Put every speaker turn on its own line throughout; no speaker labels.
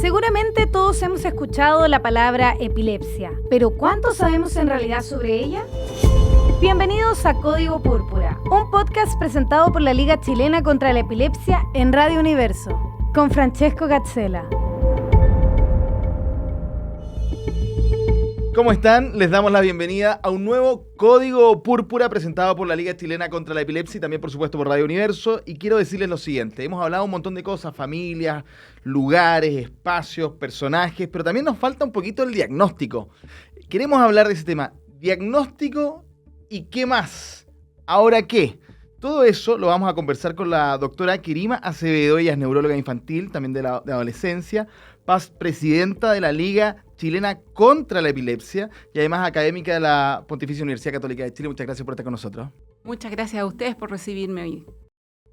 Seguramente todos hemos escuchado la palabra epilepsia, pero ¿cuánto sabemos en realidad sobre ella? Bienvenidos a Código Púrpura, un podcast presentado por la Liga Chilena contra la Epilepsia en Radio Universo, con Francesco Gazzella.
¿Cómo están? Les damos la bienvenida a un nuevo Código Púrpura presentado por la Liga Chilena contra la Epilepsia y también, por supuesto, por Radio Universo. Y quiero decirles lo siguiente, hemos hablado un montón de cosas, familias, lugares, espacios, personajes, pero también nos falta un poquito el diagnóstico. Queremos hablar de ese tema, diagnóstico y qué más, ahora qué. Todo eso lo vamos a conversar con la doctora Quirima Acevedo, ella es neuróloga infantil, también de adolescencia, presidenta de la Liga Chilena contra la Epilepsia y además académica de la Pontificia Universidad Católica de Chile. Muchas gracias por estar con nosotros.
Muchas gracias a ustedes por recibirme hoy.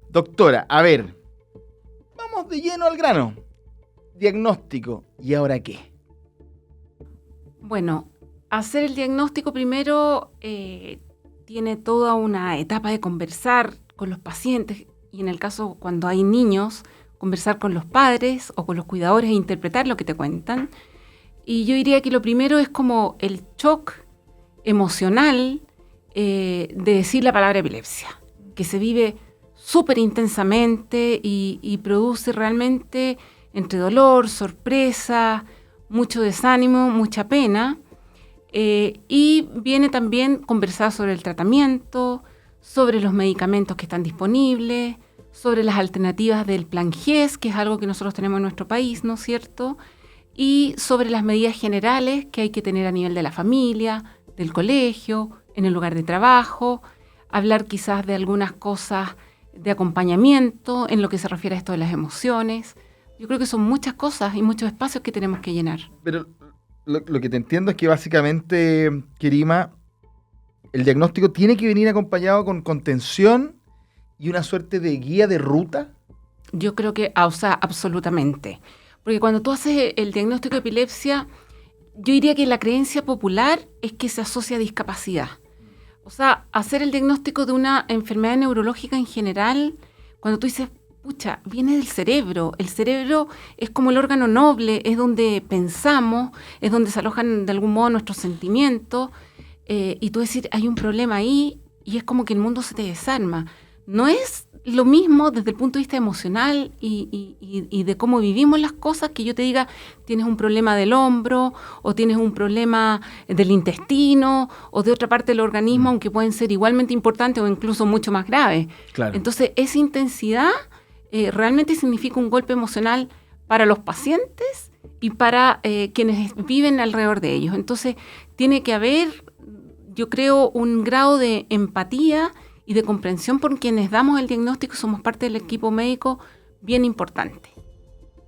Doctora, a ver, vamos de lleno al grano. Diagnóstico, ¿y ahora qué?
Bueno, hacer el diagnóstico primero tiene toda una etapa de conversar con los pacientes y en el caso cuando hay niños, conversar con los padres o con los cuidadores e interpretar lo que te cuentan. Y yo diría que lo primero es como el shock emocional de decir la palabra epilepsia, que se vive súper intensamente y produce realmente entre dolor, sorpresa, mucho desánimo, mucha pena. Y viene también conversar sobre el tratamiento, sobre los medicamentos que están disponibles, sobre las alternativas del plan GES, que es algo que nosotros tenemos en nuestro país, ¿no es cierto?, y sobre las medidas generales que hay que tener a nivel de la familia, del colegio, en el lugar de trabajo, hablar quizás de algunas cosas de acompañamiento en lo que se refiere a esto de las emociones. Yo creo que son muchas cosas y muchos espacios que tenemos que llenar.
Pero lo que te entiendo es que básicamente, Quirima, el diagnóstico tiene que venir acompañado con contención y una suerte de guía de ruta.
Yo creo que, absolutamente. Porque cuando tú haces el diagnóstico de epilepsia, yo diría que la creencia popular es que se asocia a discapacidad. O sea, hacer el diagnóstico de una enfermedad neurológica en general, cuando tú dices, pucha, viene del cerebro. El cerebro es como el órgano noble, es donde pensamos, es donde se alojan de algún modo nuestros sentimientos. Y tú decir, hay un problema ahí y es como que el mundo se te desarma. No es lo mismo desde el punto de vista emocional y de cómo vivimos las cosas que yo te diga, tienes un problema del hombro o tienes un problema del intestino o de otra parte del organismo, aunque pueden ser igualmente importantes o incluso mucho más graves.
Claro.
Entonces, esa intensidad realmente significa un golpe emocional para los pacientes y para quienes viven alrededor de ellos. Entonces, tiene que haber, yo creo, un grado de empatía y de comprensión por quienes damos el diagnóstico, somos parte del equipo médico, bien importante.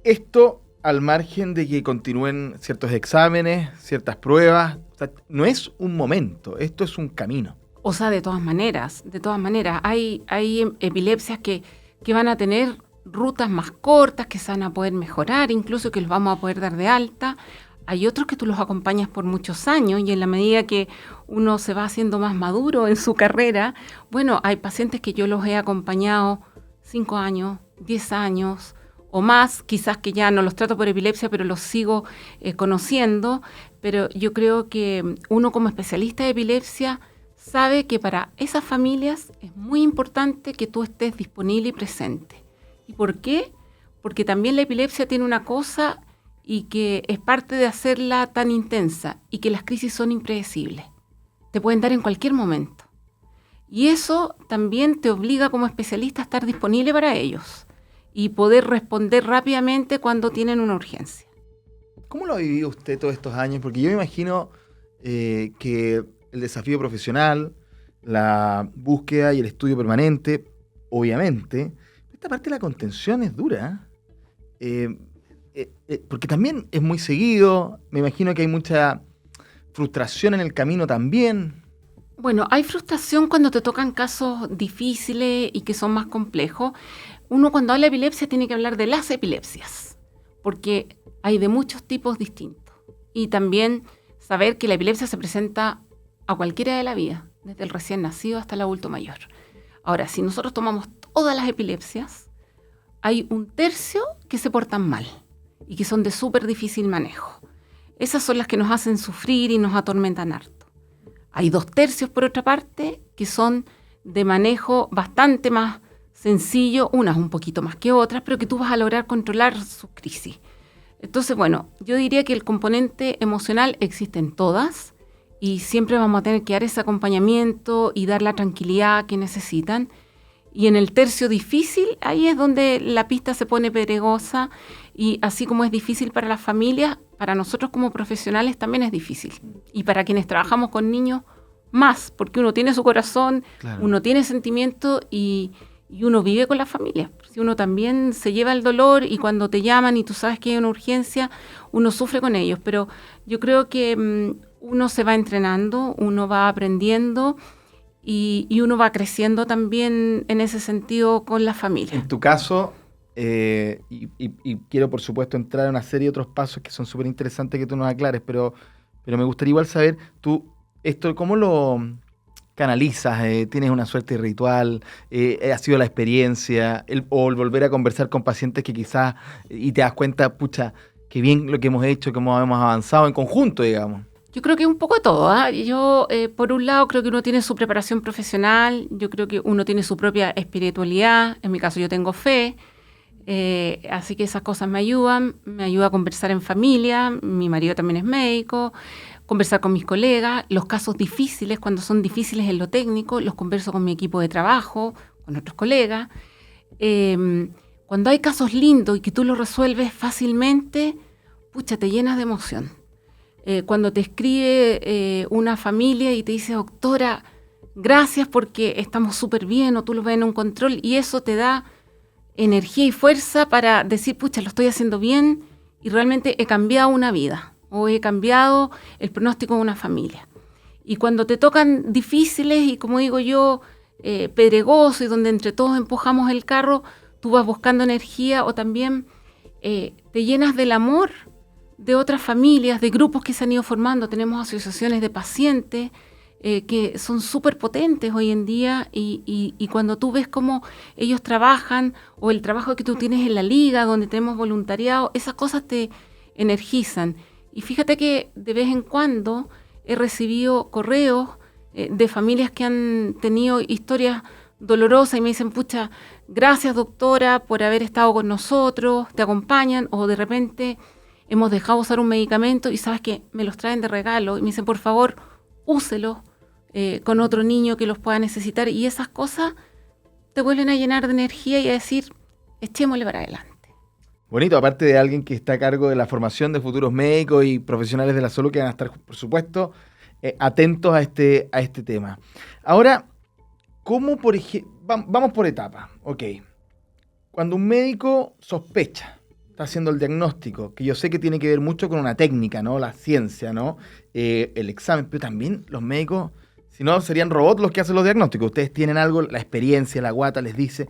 Esto al margen de que continúen ciertos exámenes, ciertas pruebas, o sea, no es un momento, esto es un camino.
O sea, de todas maneras, hay epilepsias que van a tener rutas más cortas, que se van a poder mejorar, incluso que los vamos a poder dar de alta. Hay otros que tú los acompañas por muchos años y en la medida que uno se va haciendo más maduro en su carrera, bueno, hay pacientes que yo los he acompañado 5 años, 10 años o más, quizás que ya no los trato por epilepsia, pero los sigo conociendo. Pero yo creo que uno como especialista de epilepsia sabe que para esas familias es muy importante que tú estés disponible y presente. ¿Y por qué? Porque también la epilepsia tiene una cosa y que es parte de hacerla tan intensa y que las crisis son impredecibles. Te pueden dar en cualquier momento. Y eso también te obliga como especialista a estar disponible para ellos y poder responder rápidamente cuando tienen una urgencia.
¿Cómo lo ha vivido usted todos estos años? Porque yo me imagino que el desafío profesional, la búsqueda y el estudio permanente, obviamente, esta parte de la contención es dura, porque también es muy seguido, me imagino que hay mucha frustración en el camino también.
Bueno, hay frustración cuando te tocan casos difíciles y que son más complejos. Uno cuando habla de epilepsia tiene que hablar de las epilepsias, porque hay de muchos tipos distintos. Y también saber que la epilepsia se presenta a cualquiera de la vida, desde el recién nacido hasta el adulto mayor. Ahora, si nosotros tomamos todas las epilepsias, hay 1/3 que se portan mal. y que son de súper difícil manejo. Esas son las que nos hacen sufrir y nos atormentan harto. Hay 2/3, por otra parte, que son de manejo bastante más sencillo, unas un poquito más que otras, pero que tú vas a lograr controlar sus crisis. Entonces, bueno, yo diría que el componente emocional existe en todas y siempre vamos a tener que dar ese acompañamiento y dar la tranquilidad que necesitan. Y en el tercio difícil, ahí es donde la pista se pone pedregosa y así como es difícil para las familias, para nosotros como profesionales también es difícil. Y para quienes trabajamos con niños, más, porque uno tiene su corazón, claro, uno tiene sentimiento y uno vive con la familia. Si uno también se lleva el dolor y cuando te llaman y tú sabes que hay una urgencia, uno sufre con ellos. Pero yo creo que uno se va entrenando, uno va aprendiendo y uno va creciendo también en ese sentido con la familia.
En tu caso, y quiero por supuesto entrar en una serie de otros pasos que son súper interesantes que tú nos aclares, pero me gustaría igual saber, tú, esto, ¿cómo lo canalizas? ¿Tienes una suerte ritual? ¿Ha sido la experiencia? O el volver a conversar con pacientes que quizás, y te das cuenta, pucha, qué bien lo que hemos hecho, cómo hemos avanzado en conjunto, digamos.
Yo creo que un poco de todo, ¿eh? Yo, por un lado, creo que uno tiene su preparación profesional, yo creo que uno tiene su propia espiritualidad, en mi caso yo tengo fe, así que esas cosas me ayuda a conversar en familia, mi marido también es médico, conversar con mis colegas, los casos difíciles, cuando son difíciles en lo técnico, los converso con mi equipo de trabajo, con otros colegas. Cuando hay casos lindos y que tú los resuelves fácilmente, pucha, te llenas de emoción. Cuando te escribe una familia y te dice, doctora, gracias porque estamos súper bien, o tú lo ves en un control, y eso te da energía y fuerza para decir, pucha, lo estoy haciendo bien y realmente he cambiado una vida o he cambiado el pronóstico de una familia. Y cuando te tocan difíciles y, como digo yo, pedregosos y donde entre todos empujamos el carro, tú vas buscando energía o también te llenas del amor de otras familias, de grupos que se han ido formando. Tenemos asociaciones de pacientes que son súper potentes hoy en día y cuando tú ves cómo ellos trabajan o el trabajo que tú tienes en la liga, donde tenemos voluntariado, esas cosas te energizan. Y fíjate que de vez en cuando he recibido correos de familias que han tenido historias dolorosas y me dicen, pucha, gracias doctora por haber estado con nosotros, te acompañan, o de repente hemos dejado usar un medicamento y sabes que me los traen de regalo y me dicen, por favor, úselo con otro niño que los pueda necesitar, y esas cosas te vuelven a llenar de energía y a decir, echémosle para adelante.
Bonito, aparte de alguien que está a cargo de la formación de futuros médicos y profesionales de la salud que van a estar, por supuesto, atentos a este tema. Ahora, ¿cómo, por ejemplo, vamos por etapas? Ok, cuando un médico sospecha, está haciendo el diagnóstico, que yo sé que tiene que ver mucho con una técnica, ¿no? La ciencia, ¿no? El examen, pero también los médicos, si no, serían robots los que hacen los diagnósticos. Ustedes tienen algo, la experiencia, la guata les dice.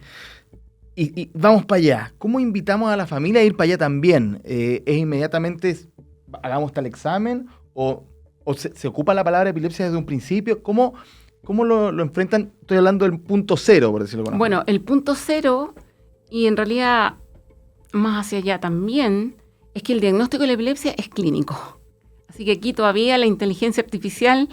Y vamos para allá. ¿Cómo invitamos a la familia a ir para allá también? ¿Es inmediatamente, hagamos tal examen? ¿O se ocupa la palabra epilepsia desde un principio? ¿Cómo lo enfrentan? Estoy hablando del punto cero, por decirlo de alguna forma.
Bueno, el punto cero, y en realidad más hacia allá también, es que el diagnóstico de la epilepsia es clínico. Así que aquí todavía la inteligencia artificial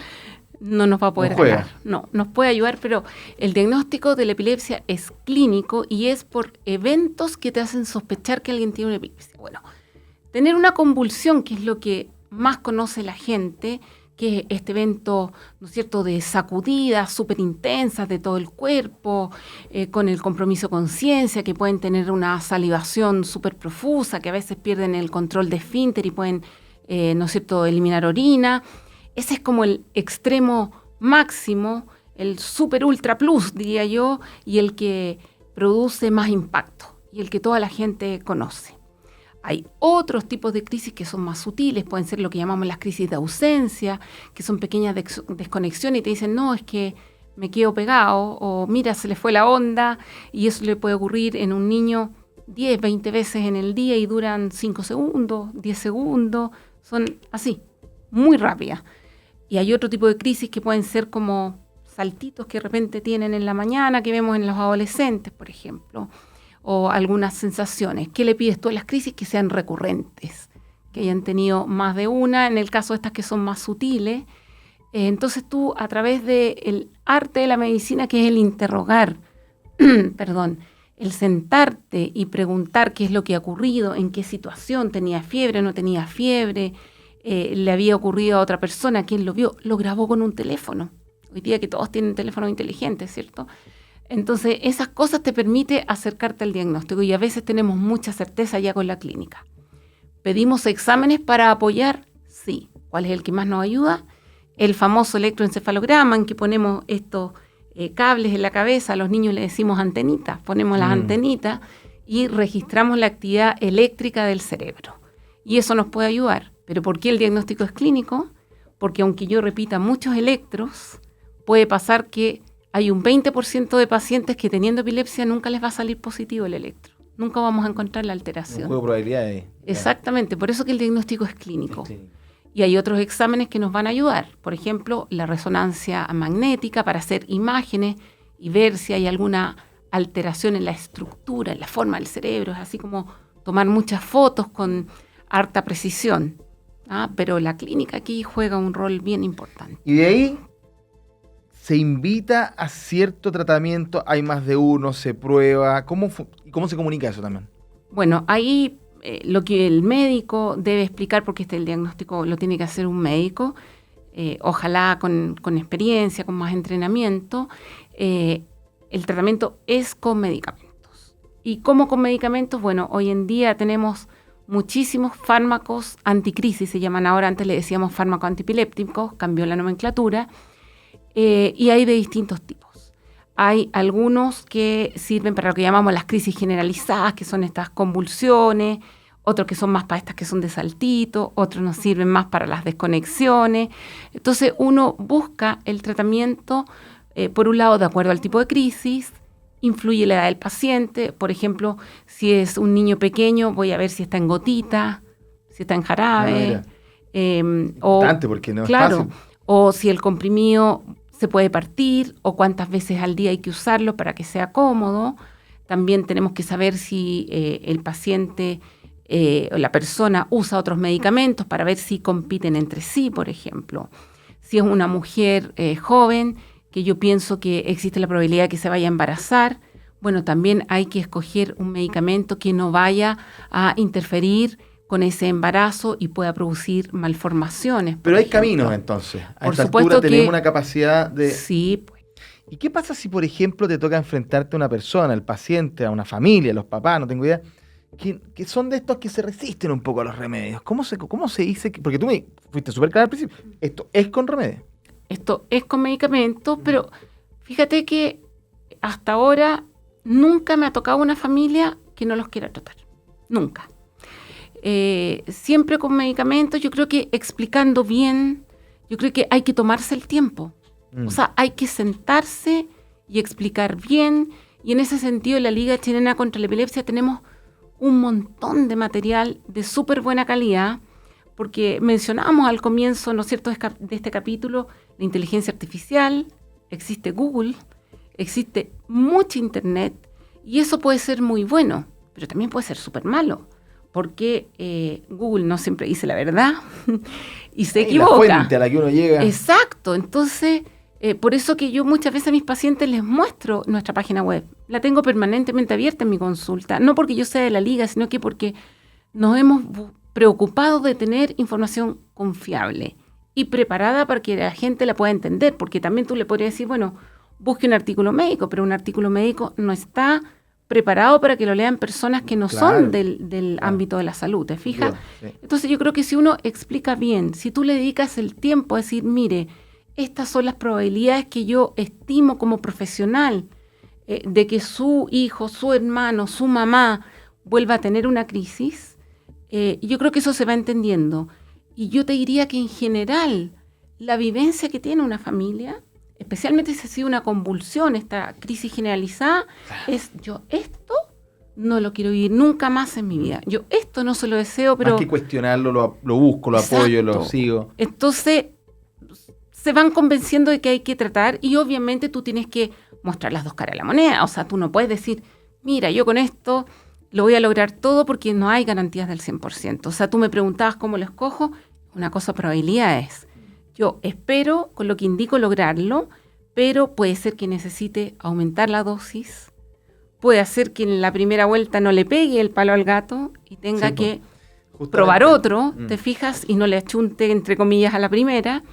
no nos va a poder ayudar. No, nos puede ayudar, pero el diagnóstico de la epilepsia es clínico y es por eventos que te hacen sospechar que alguien tiene una epilepsia. Bueno, tener una convulsión, que es lo que más conoce la gente, que es este evento, ¿no es cierto?, de sacudidas súper intensas de todo el cuerpo, con el compromiso de conciencia, que pueden tener una salivación súper profusa, que a veces pierden el control de esfínter y pueden, ¿no es cierto?, eliminar orina. Ese es como el extremo máximo, el super ultra plus, diría yo, y el que produce más impacto, y el que toda la gente conoce. Hay otros tipos de crisis que son más sutiles, pueden ser lo que llamamos las crisis de ausencia, que son pequeñas desconexiones y te dicen, no, es que me quedo pegado, o mira, se le fue la onda, y eso le puede ocurrir en un niño 10, 20 veces en el día y duran 5 segundos, 10 segundos, son así, muy rápidas. Y hay otro tipo de crisis que pueden ser como saltitos que de repente tienen en la mañana, que vemos en los adolescentes, por ejemplo. o algunas sensaciones. ¿Qué le pides tú a las crisis? Que sean recurrentes, que hayan tenido más de una, en el caso de estas que son más sutiles. Entonces tú, a través del arte de la medicina, que es el interrogar, perdón, el sentarte y preguntar qué es lo que ha ocurrido, en qué situación, tenía fiebre, no tenía fiebre, le había ocurrido a otra persona, quién lo vio, lo grabó con un teléfono. Hoy día que todos tienen teléfonos inteligentes, ¿cierto? Entonces, esas cosas te permiten acercarte al diagnóstico y a veces tenemos mucha certeza ya con la clínica. ¿Pedimos exámenes para apoyar? Sí. ¿Cuál es el que más nos ayuda? El famoso electroencefalograma, en que ponemos estos cables en la cabeza, a los niños les decimos antenitas, ponemos las antenitas y registramos la actividad eléctrica del cerebro. Y eso nos puede ayudar. ¿Pero por qué el diagnóstico es clínico? Porque aunque yo repita muchos electros, puede pasar que hay un 20% de pacientes que teniendo epilepsia nunca les va a salir positivo el electro. Nunca vamos a encontrar la alteración.
Un juego de probabilidades.
Exactamente, por eso que el diagnóstico es clínico. Y hay otros exámenes que nos van a ayudar. Por ejemplo, la resonancia magnética para hacer imágenes y ver si hay alguna alteración en la estructura, en la forma del cerebro. Es así como tomar muchas fotos con harta precisión. Pero la clínica aquí juega un rol bien importante.
Y de ahí se invita a cierto tratamiento, hay más de uno, se prueba. ¿Cómo se comunica eso también?
Bueno, ahí lo que el médico debe explicar, porque el diagnóstico lo tiene que hacer un médico, ojalá con experiencia, con más entrenamiento, el tratamiento es con medicamentos. ¿Y cómo con medicamentos? Bueno, hoy en día tenemos muchísimos fármacos anticrisis, se llaman ahora, antes le decíamos fármacos antipilépticos, cambió la nomenclatura, y hay de distintos tipos. Hay algunos que sirven para lo que llamamos las crisis generalizadas, que son estas convulsiones, otros que son más para estas que son de saltito, otros nos sirven más para las desconexiones. Entonces uno busca el tratamiento, por un lado, de acuerdo al tipo de crisis, influye la edad del paciente. Por ejemplo, si es un niño pequeño, voy a ver si está en gotita, si está en jarabe.
Importante, porque no
claro,
es fácil.
O si el comprimido se puede partir, o cuántas veces al día hay que usarlo para que sea cómodo. También tenemos que saber si el paciente o la persona usa otros medicamentos para ver si compiten entre sí, por ejemplo. Si es una mujer joven, que yo pienso que existe la probabilidad de que se vaya a embarazar, bueno, también hay que escoger un medicamento que no vaya a interferir con ese embarazo y pueda producir malformaciones.
Pero hay caminos, entonces. A
por
esta
supuesto
altura tenemos
que
una capacidad de...
Sí, pues.
¿Y qué pasa si, por ejemplo, te toca enfrentarte a una persona, el paciente, a una familia, a los papás, no tengo idea, que son de estos que se resisten un poco a los remedios? ¿Cómo se dice? Porque tú me fuiste súper clara al principio. Esto es con remedio.
Esto es con medicamentos, pero fíjate que hasta ahora nunca me ha tocado una familia que no los quiera tratar. Nunca. Siempre con medicamentos. Yo creo que explicando bien, yo creo que hay que tomarse el tiempo. O sea, hay que sentarse y explicar bien. Y en ese sentido, en la Liga Chilena contra la Epilepsia tenemos un montón de material de súper buena calidad, porque mencionamos al comienzo, ¿no es cierto?, de este capítulo, la inteligencia artificial, existe Google, existe mucha Internet, y eso puede ser muy bueno, pero también puede ser súper malo, porque Google no siempre dice la verdad y se equivoca.
La fuente a la que uno llega.
Exacto, entonces, por eso que yo muchas veces a mis pacientes les muestro nuestra página web. La tengo permanentemente abierta en mi consulta, no porque yo sea de la Liga, sino que porque nos hemos preocupado de tener información confiable y preparada para que la gente la pueda entender, porque también tú le podrías decir, bueno, busque un artículo médico, pero un artículo médico no está preparado para que lo lean personas que no son del ámbito de la salud, ¿te fijas?
Sí.
Entonces yo creo que si uno explica bien, si tú le dedicas el tiempo a decir, mire, estas son las probabilidades que yo estimo como profesional de que su hijo, su hermano, su mamá vuelva a tener una crisis, yo creo que eso se va entendiendo. Y yo te diría que en general la vivencia que tiene una familia, especialmente si ha sido una convulsión, esta crisis generalizada, es yo esto no lo quiero vivir nunca más en mi vida. Yo esto no se lo deseo, pero...
Más que cuestionarlo, lo busco, lo
Exacto.
apoyo, lo sigo.
Entonces se van convenciendo de que hay que tratar y obviamente tú tienes que mostrar las dos caras de la moneda. O sea, tú no puedes decir, mira, yo con esto lo voy a lograr todo porque no hay garantías del 100%. O sea, tú me preguntabas cómo lo escojo, una cosa probabilidades. Yo espero, con lo que indico, lograrlo, pero puede ser que necesite aumentar la dosis, puede ser que en la primera vuelta no le pegue el palo al gato y tenga que probar otro, te fijas, y no le achunte, entre comillas, a la primera.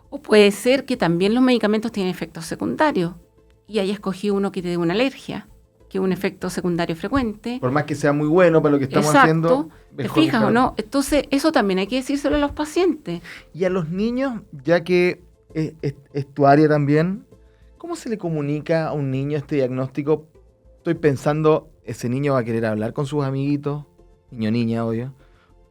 O puede ser que también los medicamentos tienen efectos secundarios y haya escogido uno que te dé una alergia, que es un efecto secundario frecuente.
Por más que sea muy bueno para lo que estamos haciendo.
¿Te fijas o no? Entonces, eso también hay que decírselo a los pacientes.
Y a los niños, ya que es tu área también, ¿cómo se le comunica a un niño este diagnóstico? Estoy pensando, ese niño va a querer hablar con sus amiguitos, niño o niña, obvio,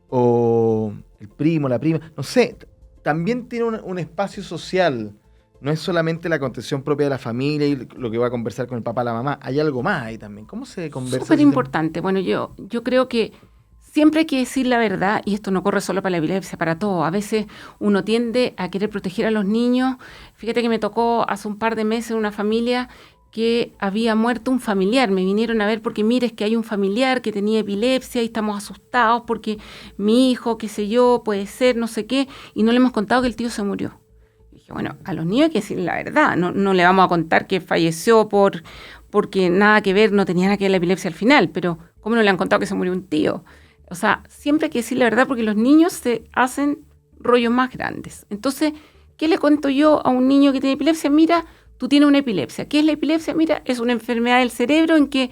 o el primo, la prima, no sé, también tiene un espacio social. No es solamente la contención propia de la familia y lo que va a conversar con el papá, la mamá. Hay algo más ahí también. ¿Cómo se conversa?
Súper importante. Bueno, yo creo que siempre hay que decir la verdad, y esto no corre solo para la epilepsia, para todo. A veces uno tiende a querer proteger a los niños. Fíjate que me tocó hace un par de meses una familia que había muerto un familiar. Me vinieron a ver porque, mire, es que hay un familiar que tenía epilepsia y estamos asustados porque mi hijo, qué sé yo, puede ser, no sé qué, y no le hemos contado que el tío se murió. Dije, bueno, a los niños hay que decir la verdad. No le vamos a contar que falleció porque nada que ver, no tenía nada que ver la epilepsia al final, pero ¿cómo no le han contado que se murió un tío? O sea, siempre hay que decir la verdad porque los niños se hacen rollos más grandes. Entonces, ¿qué le cuento yo a un niño que tiene epilepsia? Mira, tú tienes una epilepsia. ¿Qué es la epilepsia? Mira, es una enfermedad del cerebro en que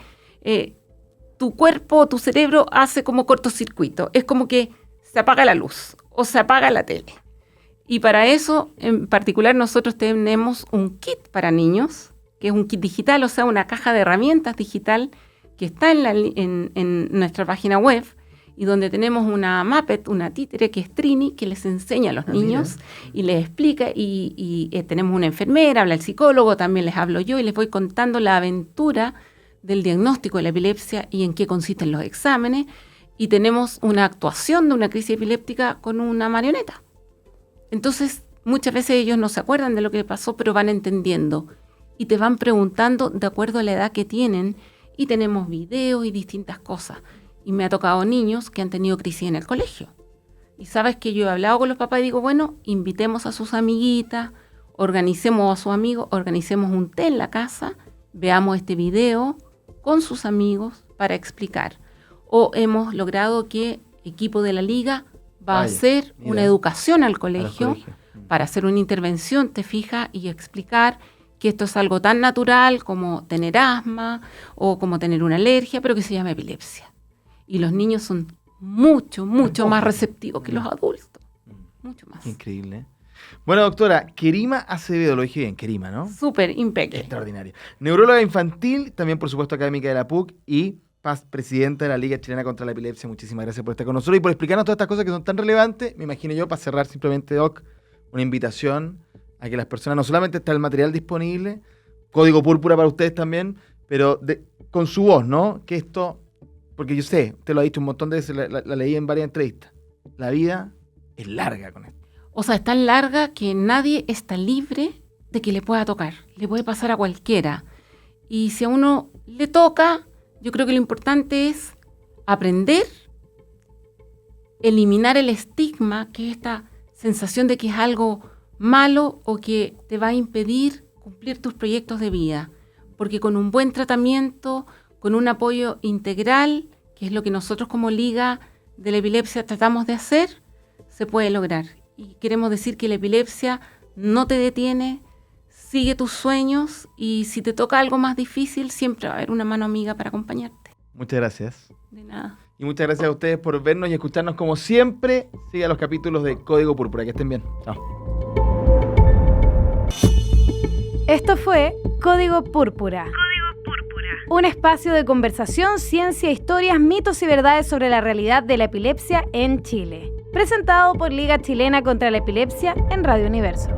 tu cuerpo, tu cerebro hace como cortocircuito. Es como que se apaga la luz o se apaga la tele. Y para eso, en particular, nosotros tenemos un kit para niños, que es un kit digital, o sea, una caja de herramientas digital que está en nuestra página web y donde tenemos una Muppet, una títere, que es Trini, que les enseña a los niños y les explica. Y tenemos una enfermera, habla el psicólogo, también les hablo yo y les voy contando la aventura del diagnóstico de la epilepsia y en qué consisten los exámenes. Y tenemos una actuación de una crisis epiléptica con una marioneta. Entonces, muchas veces ellos no se acuerdan de lo que pasó, pero van entendiendo y te van preguntando de acuerdo a la edad que tienen, y tenemos videos y distintas cosas. Y me ha tocado niños que han tenido crisis en el colegio. Y sabes que yo he hablado con los papás y digo, bueno, invitemos a sus amiguitas, organicemos a sus amigos, organicemos un té en la casa, veamos este video con sus amigos para explicar. O hemos logrado que equipo de la liga va a hacer una educación al colegio para hacer una intervención, te fijas, y explicar que esto es algo tan natural como tener asma o como tener una alergia, pero que se llama epilepsia. Y los niños son mucho más receptivos que los adultos. Mucho más.
Increíble. Bueno, doctora, Kerima Acevedo, lo dije bien, Kerima, ¿no?
Súper impecable.
Extraordinario. Neuróloga infantil, también por supuesto académica de la PUC y presidenta de la Liga Chilena contra la Epilepsia. Muchísimas gracias por estar con nosotros y por explicarnos todas estas cosas que son tan relevantes. Me imagino yo, para cerrar simplemente, Doc, una invitación a que las personas, no solamente está el material disponible, Código Púrpura para ustedes también, pero con su voz, ¿no? Que esto, porque yo sé, usted lo ha dicho un montón de veces, la leí en varias entrevistas, la vida es larga con esto.
O sea, es tan larga que nadie está libre de que le pueda tocar, le puede pasar a cualquiera. Y si a uno le toca, yo creo que lo importante es aprender, eliminar el estigma, que es esta sensación de que es algo malo o que te va a impedir cumplir tus proyectos de vida. Porque con un buen tratamiento, con un apoyo integral, que es lo que nosotros como Liga de la Epilepsia tratamos de hacer, se puede lograr. Y queremos decir que la epilepsia no te detiene, sigue tus sueños y si te toca algo más difícil, siempre va a haber una mano amiga para acompañarte.
Muchas gracias.
De nada.
Y muchas gracias a ustedes por vernos y escucharnos como siempre. Sigan los capítulos de Código Púrpura. Que estén bien. Chao.
Esto fue Código Púrpura. Un espacio de conversación, ciencia, historias, mitos y verdades sobre la realidad de la epilepsia en Chile. Presentado por Liga Chilena contra la Epilepsia en Radio Universo.